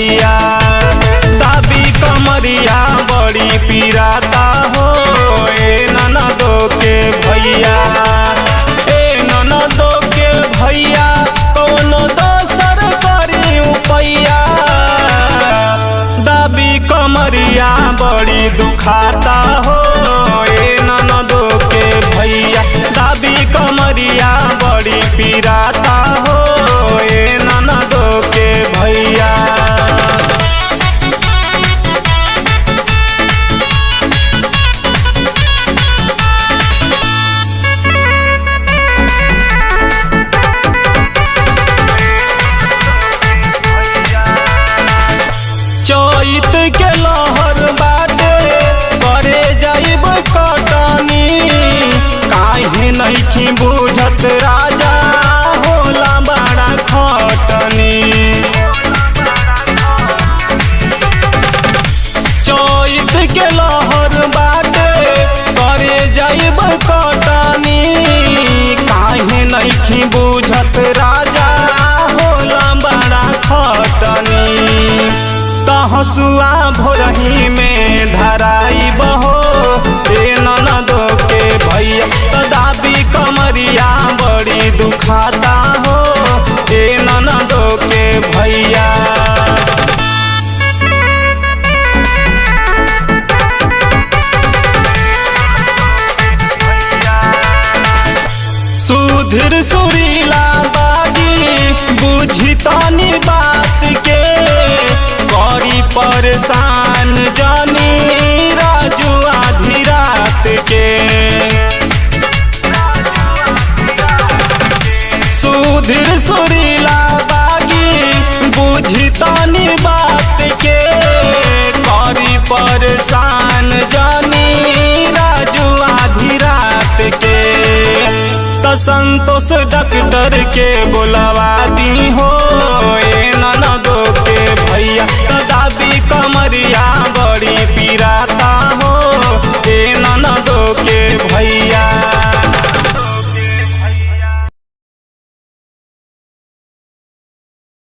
भैया। दाबी कमरिया बड़ी पीराता हो ए ननदो के भैया। ए ननदो के भैया कौनो दोसर करी उपैया। दाबी कमरिया बड़ी दुखाता हो ए ननदो के भैया। दाबी कमरिया बड़ी पीराता हो ए ननदो के भैया। चैत के लहर बाटे करे जाइब कटनी। काहे नइखी बुझत राजा होला बड़ा खटनी। चैत के लहर बाटे करे जाइब कटनी। काहे नइखी बुझत राजा होला बड़ा खटनी। हसुआ भोरही में धराई बहो ए ननदो के भैया। दाबी कमरिया बड़ी दुखाता हो ए ननदो के भैया। सुधीर सुरीला बागी बुझी तनी बात के। बड़ी परेशान जानी राजू आधी रात के। सुधीर सुरीला बागी बुझी तनी बात के। बड़ी परेशान जानी राजू आधी रात के। तो संतोष डॉक्टर के बुलवा दी हो ए